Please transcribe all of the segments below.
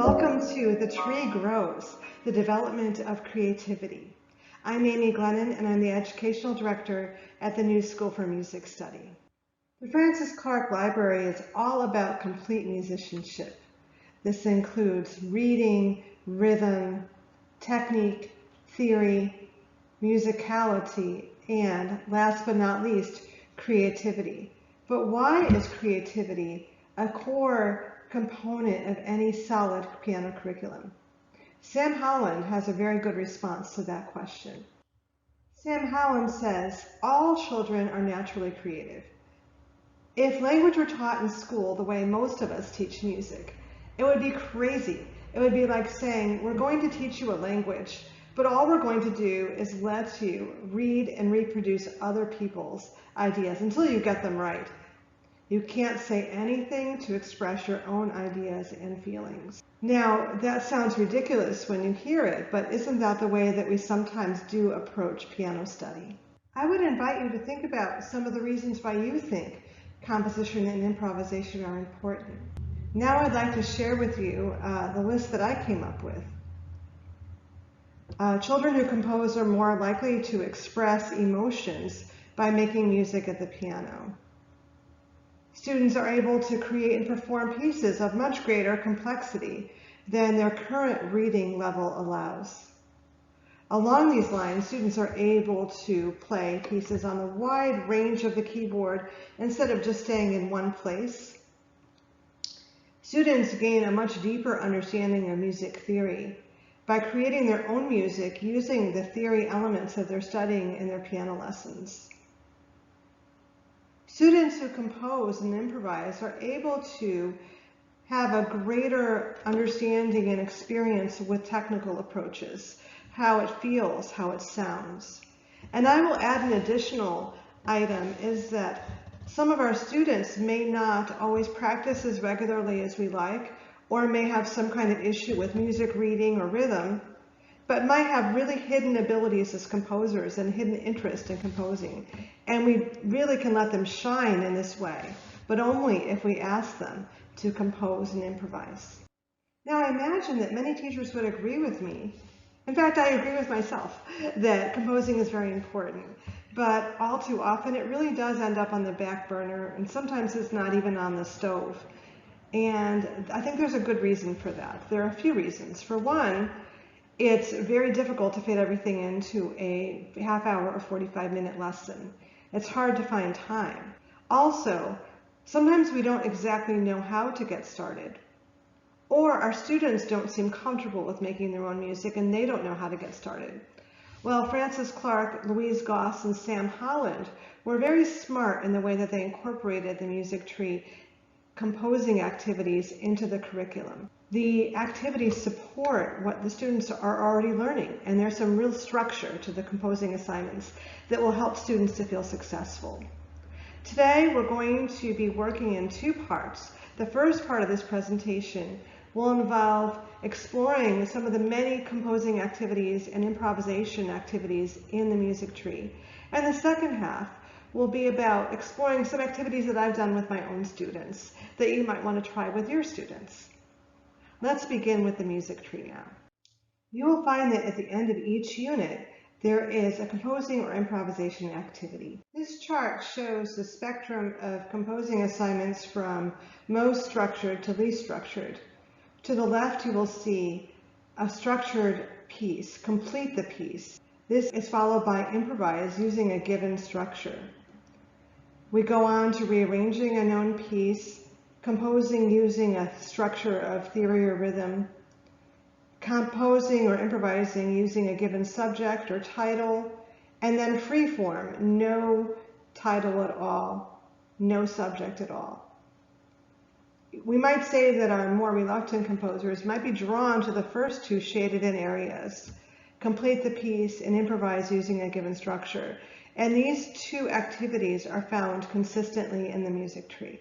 Welcome to The Tree Grows, the development of creativity. I'm Amy Glennon, and I'm the Educational Director at the New School for Music Study. The Francis Clark Library is all about complete musicianship. This includes reading, rhythm, technique, theory, musicality, and last but not least, creativity. But why is creativity a core component of any solid piano curriculum? Sam Holland has a very good response to that question. Sam Holland says, all children are naturally creative. If language were taught in school the way most of us teach music, it would be crazy. It would be like saying, we're going to teach you a language, but all we're going to do is let you read and reproduce other people's ideas until you get them right. You can't say anything to express your own ideas and feelings. Now, that sounds ridiculous when you hear it, but isn't that the way that we sometimes do approach piano study? I would invite you to think about some of the reasons why you think composition and improvisation are important. Now I'd like to share with you the list that I came up with. Children who compose are more likely to express emotions by making music at the piano. Students are able to create and perform pieces of much greater complexity than their current reading level allows. Along these lines, students are able to play pieces on a wide range of the keyboard instead of just staying in one place. Students gain a much deeper understanding of music theory by creating their own music using the theory elements that they're studying in their piano lessons. Students who compose and improvise are able to have a greater understanding and experience with technical approaches, how it feels, how it sounds. And I will add an additional item is that some of our students may not always practice as regularly as we like, or may have some kind of issue with music reading or rhythm, but might have really hidden abilities as composers and hidden interest in composing. And we really can let them shine in this way, but only if we ask them to compose and improvise. Now, I imagine that many teachers would agree with me. In fact, I agree with myself that composing is very important, but all too often it really does end up on the back burner, and sometimes it's not even on the stove. And I think there's a good reason for that. There are a few reasons. For one, it's very difficult to fit everything into a half-hour or 45-minute lesson. It's hard to find time. Also, sometimes we don't exactly know how to get started. Or our students don't seem comfortable with making their own music and they don't know how to get started. Well, Francis Clark, Louise Goss, and Sam Holland were very smart in the way that they incorporated the music tree composing activities into the curriculum. The activities support what the students are already learning, and there's some real structure to the composing assignments that will help students to feel successful. Today, we're going to be working in two parts. The first part of this presentation will involve exploring some of the many composing activities and improvisation activities in the music tree. And the second half will be about exploring some activities that I've done with my own students that you might want to try with your students. Let's begin with the music tree now. You will find that at the end of each unit, there is a composing or improvisation activity. This chart shows the spectrum of composing assignments from most structured to least structured. To the left, you will see a structured piece, complete the piece. This is followed by improvise using a given structure. We go on to rearranging a known piece, composing using a structure of theory or rhythm, composing or improvising using a given subject or title, and then free form, no title at all, no subject at all. We might say that our more reluctant composers might be drawn to the first two shaded in areas, complete the piece and improvise using a given structure. And these two activities are found consistently in the music tree.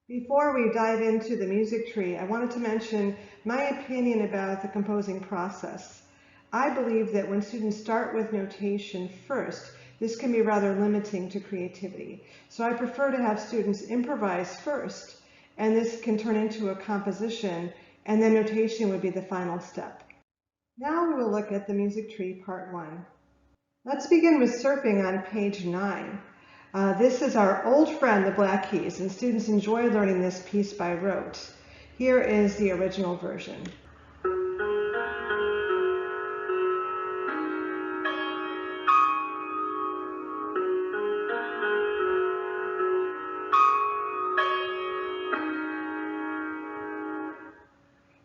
Before we dive into the music tree, I wanted to mention my opinion about the composing process. I believe that when students start with notation first, this can be rather limiting to creativity. So I prefer to have students improvise first, and this can turn into a composition and then notation would be the final step. Now we will look at the music tree part 1. Let's begin with surfing on page 9. This is our old friend, the black keys, and students enjoy learning this piece by rote. Here is the original version.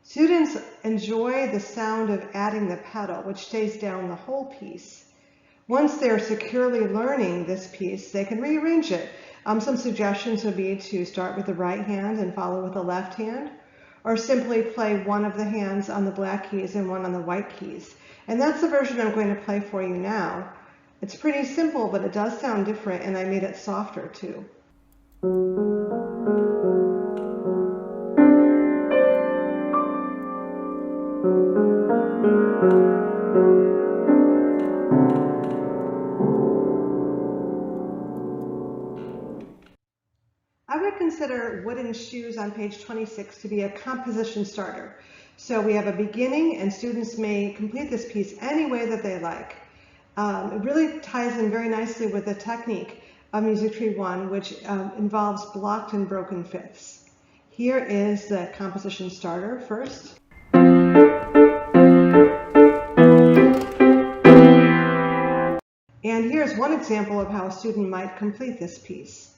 Students enjoy the sound of adding the pedal, which stays down the whole piece. Once they're securely learning this piece, they can rearrange it. Some suggestions would be to start with the right hand and follow with the left hand, or simply play one of the hands on the black keys and one on the white keys. And that's the version I'm going to play for you now. It's pretty simple, but it does sound different, and I made it softer too. I would consider Wooden Shoes on page 26 to be a composition starter. So we have a beginning, and students may complete this piece any way that they like. It really ties in very nicely with the technique of Music Tree 1, which involves blocked and broken fifths. Here is the composition starter first. And here's one example of how a student might complete this piece.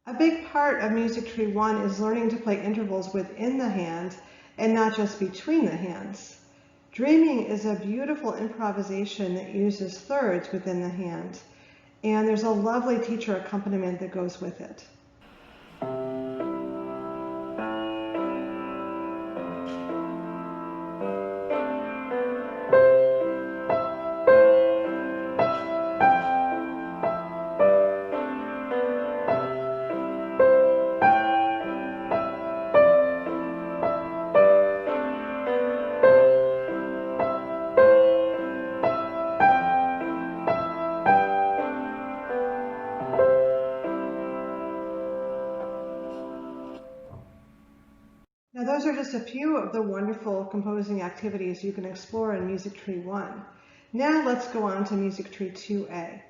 A big part of Music Tree 1 is learning to play intervals within the hand and not just between the hands. Dreaming is a beautiful improvisation that uses thirds within the hand, and there's a lovely teacher accompaniment that goes with it. Now those are just a few of the wonderful composing activities you can explore in Music Tree 1. Now let's go on to Music Tree 2A.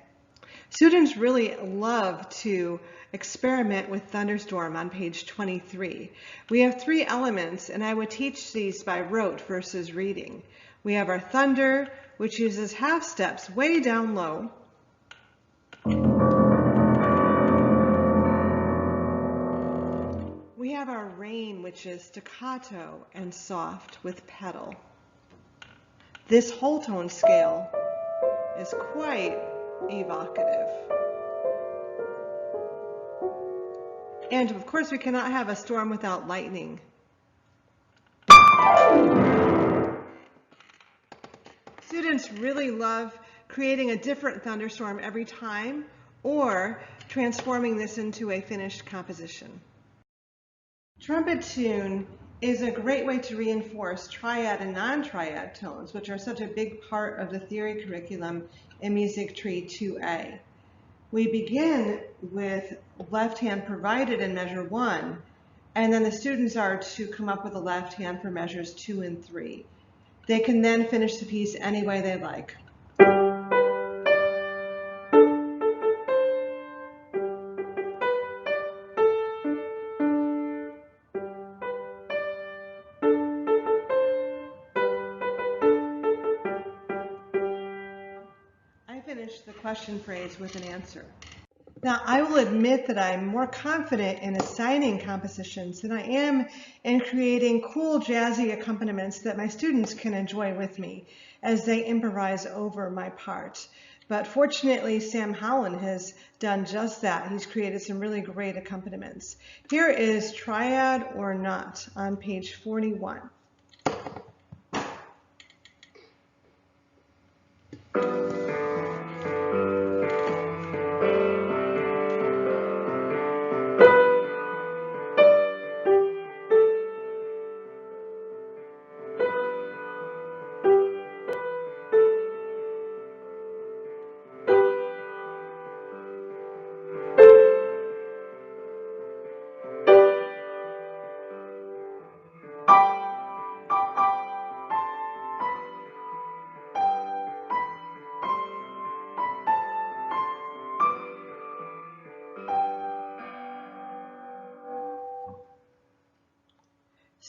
Students really love to experiment with Thunderstorm on page 23. We have 3 elements, and I would teach these by rote versus reading. We have our thunder, which uses half steps way down low. We have our rain, which is staccato and soft with pedal. This whole tone scale is quite evocative. And of course, we cannot have a storm without lightning. Students really love creating a different thunderstorm every time, or transforming this into a finished composition. Trumpet tune is a great way to reinforce triad and non-triad tones, which are such a big part of the theory curriculum in Music Tree 2A. We begin with left hand provided in measure 1, and then the students are to come up with a left hand for measures 2 and 3. They can then finish the piece any way they like. Finish the question phrase with an answer. Now, I will admit that I'm more confident in assigning compositions than I am in creating cool jazzy accompaniments that my students can enjoy with me as they improvise over my part. But fortunately, Sam Howland has done just that. He's created some really great accompaniments. Here is Triad or Not on page 41.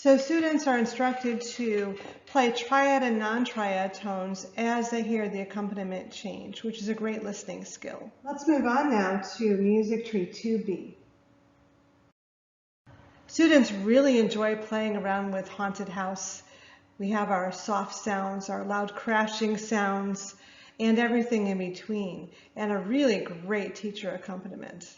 So students are instructed to play triad and non-triad tones as they hear the accompaniment change, which is a great listening skill. Let's move on now to Music Tree 2B. Students really enjoy playing around with Haunted House. We have our soft sounds, our loud crashing sounds, and everything in between, and a really great teacher accompaniment.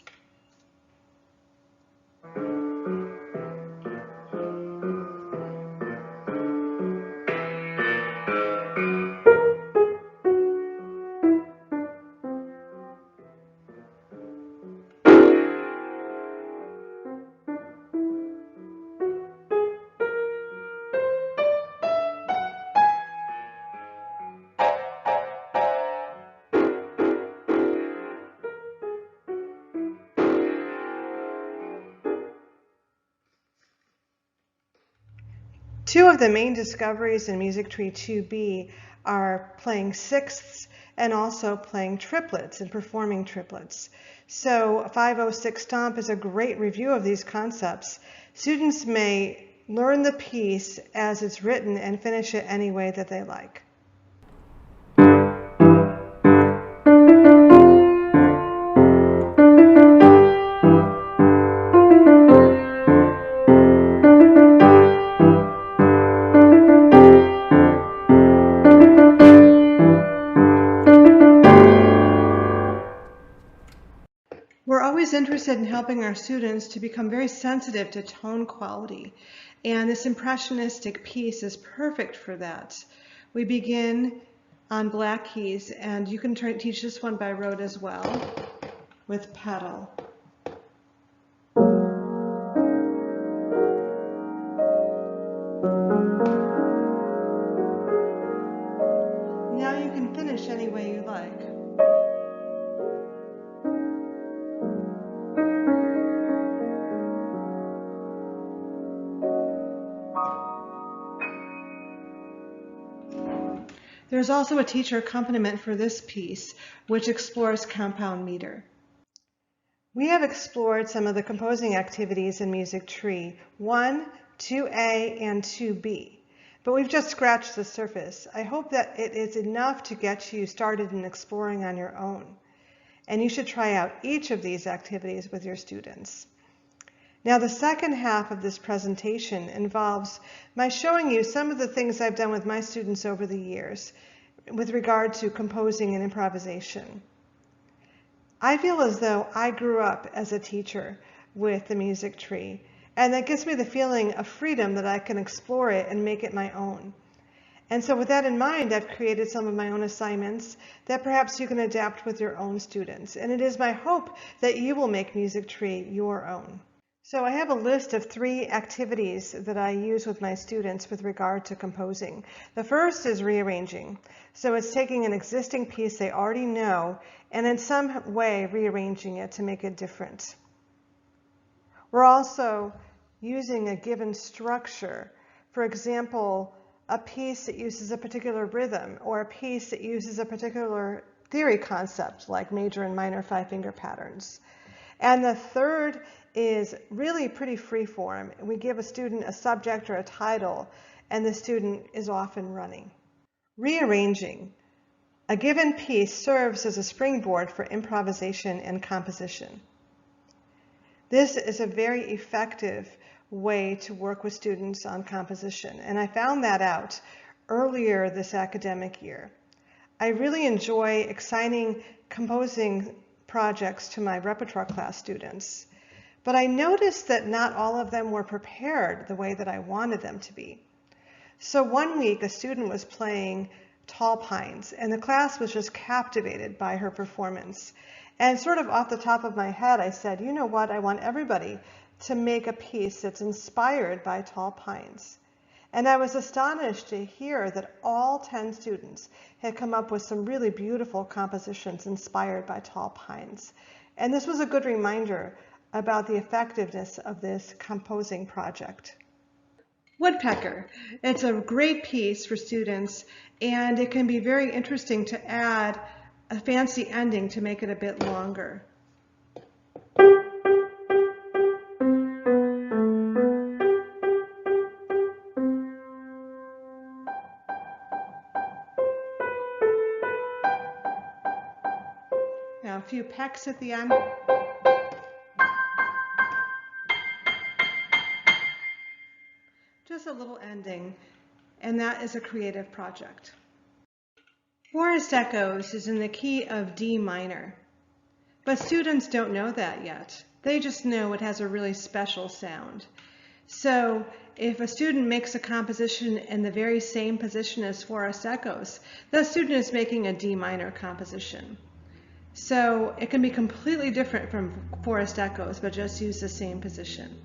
Two of the main discoveries in Music Tree 2B are playing sixths and also playing triplets and performing triplets. So 506 Stomp is a great review of these concepts. Students may learn the piece as it's written and finish it any way that they like. We're always interested in helping our students to become very sensitive to tone quality, and this impressionistic piece is perfect for that. We begin on black keys, and you can teach this one by rote as well with pedal. Now you can finish any way you like. There's also a teacher accompaniment for this piece, which explores compound meter. We have explored some of the composing activities in Music Tree 1, 2A, and 2B, but we've just scratched the surface. I hope that it is enough to get you started in exploring on your own, and you should try out each of these activities with your students. Now, the second half of this presentation involves my showing you some of the things I've done with my students over the years with regard to composing and improvisation. I feel as though I grew up as a teacher with the Music Tree, and that gives me the feeling of freedom that I can explore it and make it my own. And so with that in mind, I've created some of my own assignments that perhaps you can adapt with your own students. And it is my hope that you will make Music Tree your own. So I have a list of 3 activities that I use with my students with regard to composing. The first is rearranging. So it's taking an existing piece they already know and in some way rearranging it to make it different. We're also using a given structure. For example, a piece that uses a particular rhythm or a piece that uses a particular theory concept like major and minor 5-finger patterns. And the third is really pretty free form. We give a student a subject or a title, and the student is off and running. Rearranging. A given piece serves as a springboard for improvisation and composition. This is a very effective way to work with students on composition, and I found that out earlier this academic year. I really enjoy assigning composing projects to my repertoire class students, but I noticed that not all of them were prepared the way that I wanted them to be. So one week a student was playing Tall Pines, and the class was just captivated by her performance. And sort of off the top of my head, I said, you know what, I want everybody to make a piece that's inspired by Tall Pines. And I was astonished to hear that all 10 students had come up with some really beautiful compositions inspired by Tall Pines. And this was a good reminder about the effectiveness of this composing project. Woodpecker. It's a great piece for students, and it can be very interesting to add a fancy ending to make it a bit longer. few pecks at the end. Just a little ending, and that is a creative project. Forest echoes is in the key of D minor, but students don't know that yet. They just know it has a really special sound. So if a student makes a composition in the very same position as Forest echoes, the student is making a D minor composition. So it can be completely different from Forest echoes, but just use the same position.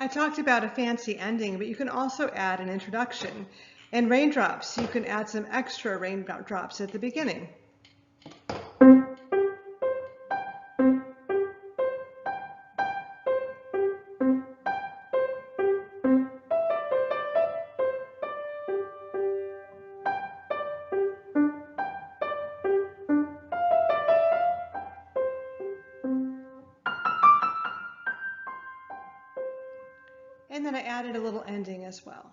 I talked about a fancy ending, but you can also add an introduction. And raindrops, you can add some extra raindrops at the beginning. And then I added a little ending as well.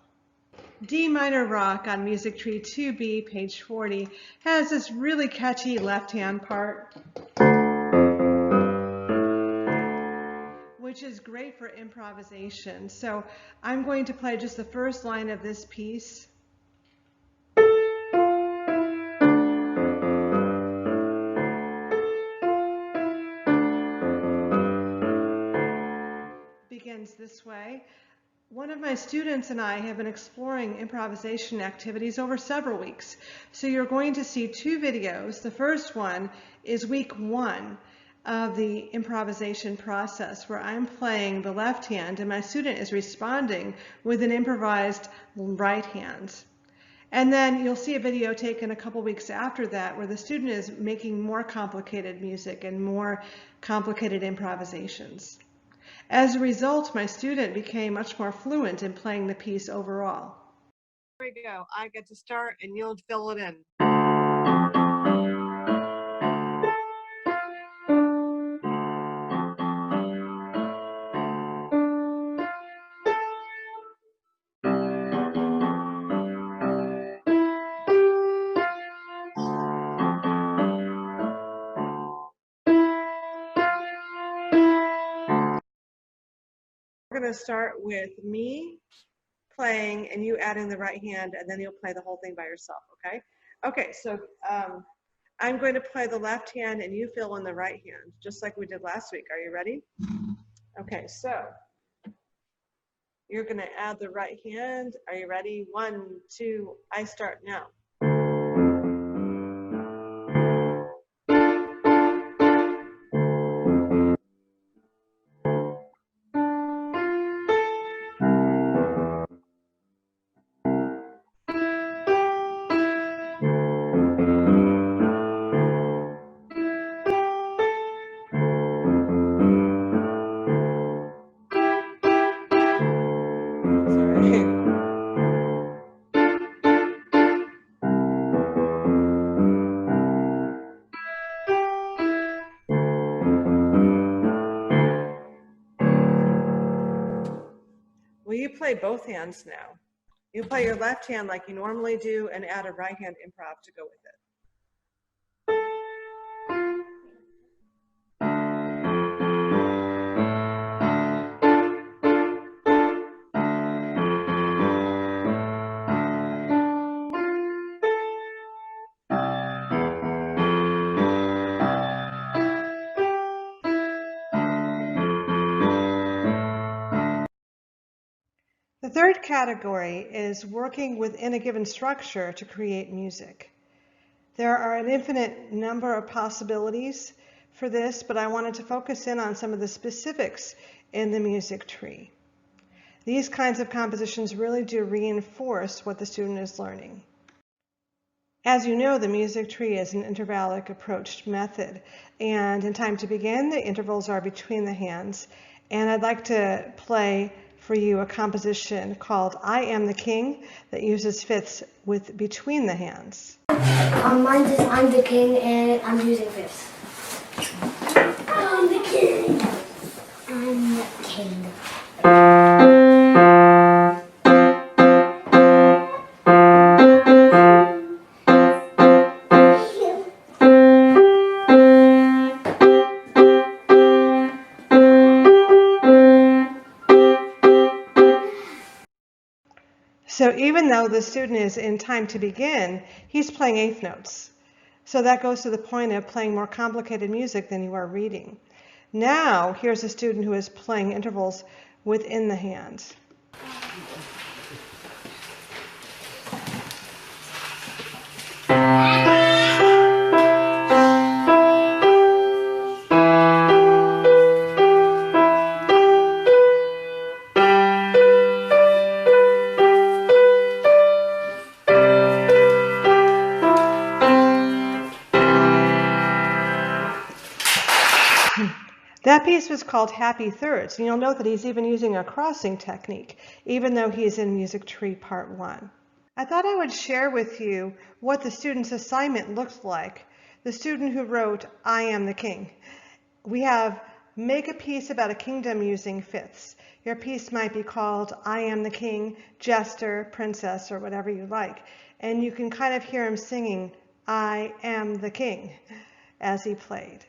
D minor rock on Music Tree 2B, page 40, has this really catchy left-hand part, which is great for improvisation. So I'm going to play just the first line of this piece. Begins this way. One of my students and I have been exploring improvisation activities over several weeks. So you're going to see two videos. The first one is week 1 of the improvisation process, where I'm playing the left hand and my student is responding with an improvised right hand. And then you'll see a video taken a couple weeks after that where the student is making more complicated music and more complicated improvisations. As a result, my student became much more fluent in playing the piece overall. Here we go. I get to start and you'll fill it in. We're going to start with me playing and you adding the right hand, and then you'll play the whole thing by yourself, okay? Okay, so I'm going to play the left hand and you fill in the right hand, just like we did last week. Are you ready? Okay, so you're going to add the right hand. Are you ready? 1, 2, I start now. Well, you play both hands now. You play your left hand like you normally do and add a right hand improv to go with it. The third category is working within a given structure to create music. There are an infinite number of possibilities for this, but I wanted to focus in on some of the specifics in the music tree. These kinds of compositions really do reinforce what the student is learning. As you know, the music tree is an intervallic approached method, and in time to begin, the intervals are between the hands, and I'd like to play for you a composition called I Am the King that uses fifths with between the hands. Mine says I'm the king and I'm using fifths. I'm the king. I'm the king. So even though the student is in time to begin, he's playing eighth notes. So that goes to the point of playing more complicated music than you are reading. Now, here's a student who is playing intervals within the hands. That piece was called Happy Thirds, and you'll note that he's even using a crossing technique, even though he's in Music Tree Part 1. I thought I would share with you what the student's assignment looked like. The student who wrote, I Am the King. We have make a piece about a kingdom using fifths. Your piece might be called I Am the King, Jester, Princess, or whatever you like. And you can kind of hear him singing, I am the king, as he played.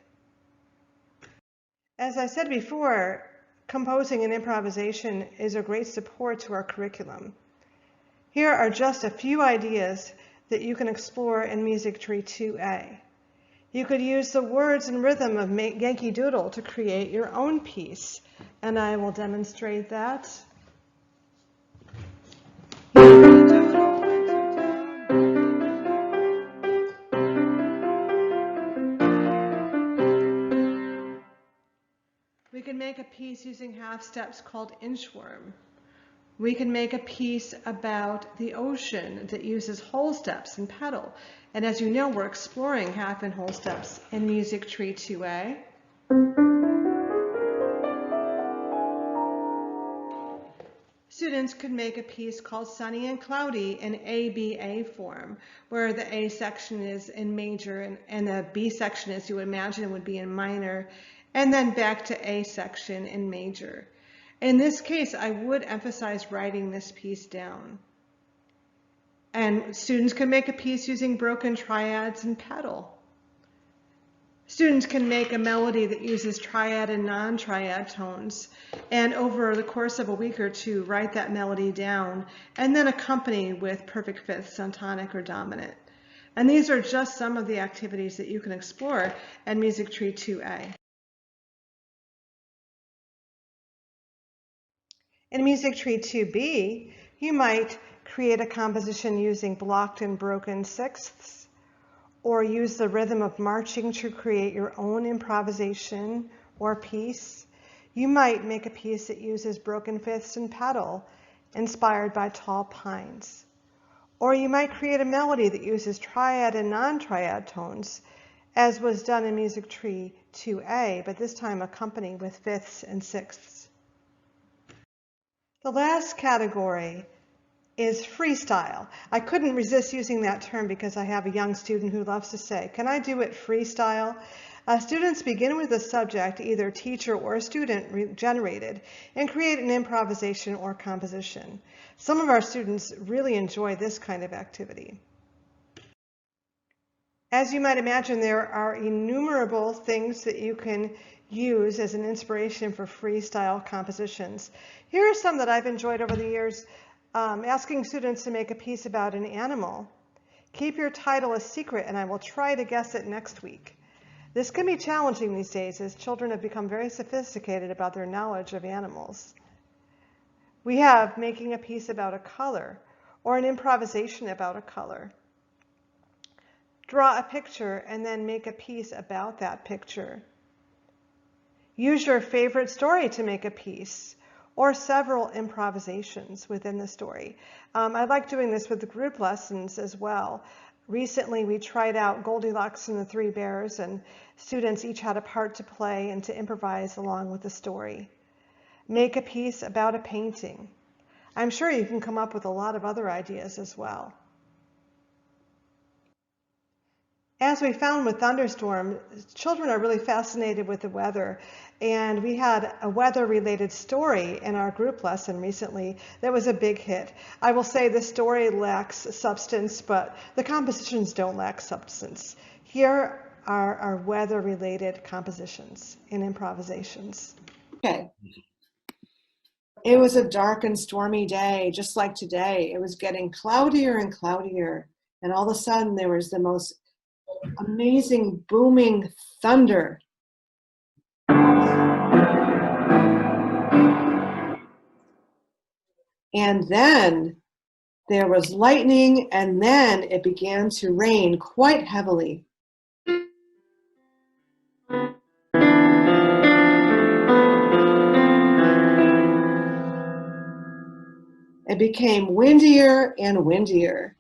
As I said before, composing and improvisation is a great support to our curriculum. Here are just a few ideas that you can explore in Music Tree 2A. You could use the words and rhythm of Yankee Doodle to create your own piece, and I will demonstrate that. We can make a piece using half steps called inchworm. We can make a piece about the ocean that uses whole steps and pedal. And as you know, we're exploring half and whole steps in Music Tree 2A. Students could make a piece called Sunny and Cloudy in ABA form, where the A section is in major and the B section, as you would imagine, would be in minor, and then back to A section in major. In this case, I would emphasize writing this piece down. And students can make a piece using broken triads and pedal. Students can make a melody that uses triad and non-triad tones, and over the course of a week or two, write that melody down, and then accompany with perfect fifths on tonic or dominant. And these are just some of the activities that you can explore at Music Tree 2A. In Music Tree 2B, you might create a composition using blocked and broken sixths, or use the rhythm of marching to create your own improvisation or piece. You might make a piece that uses broken fifths and pedal, inspired by tall pines. Or you might create a melody that uses triad and non-triad tones, as was done in Music Tree 2A, but this time accompanied with fifths and sixths. The last category is freestyle. I couldn't resist using that term because I have a young student who loves to say, can I do it freestyle? Students begin with a subject, either teacher or student generated, and create an improvisation or composition. Some of our students really enjoy this kind of activity. As you might imagine, there are innumerable things that you can use as an inspiration for freestyle compositions. Here are some that I've enjoyed over the years. Asking students to make a piece about an animal. Keep your title a secret and I will try to guess it next week. This can be challenging these days as children have become very sophisticated about their knowledge of animals. We have making a piece about a color or an improvisation about a color. Draw a picture and then make a piece about that picture. Use your favorite story to make a piece, or several improvisations within the story. I like doing this with the group lessons as well. Recently, we tried out Goldilocks and the Three Bears, and students each had a part to play and to improvise along with the story. make a piece about a painting. I'm sure you can come up with a lot of other ideas as well. As we found with thunderstorm, children are really fascinated with the weather, and we had a weather-related story in our group lesson recently that was a big hit. I will say the story lacks substance, but the compositions don't lack substance. Here are our weather-related compositions and improvisations. Okay. It was a dark and stormy day, just like today. It was getting cloudier and cloudier, and all of a sudden there was the most amazing booming thunder. And then there was lightning, and then it began to rain quite heavily. It became windier and windier.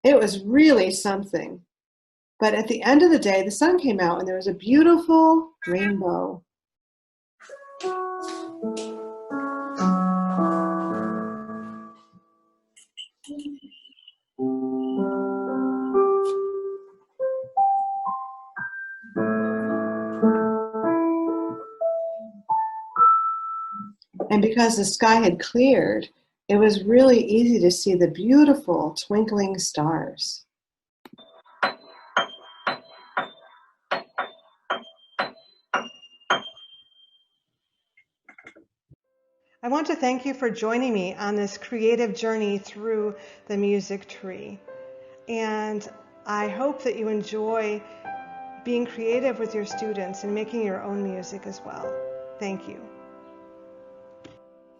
It was really something. But at the end of the day, the sun came out and there was a beautiful rainbow. And because the sky had cleared, it was really easy to see the beautiful twinkling stars. I want to thank you for joining me on this creative journey through the music tree. And I hope that you enjoy being creative with your students and making your own music as well. Thank you.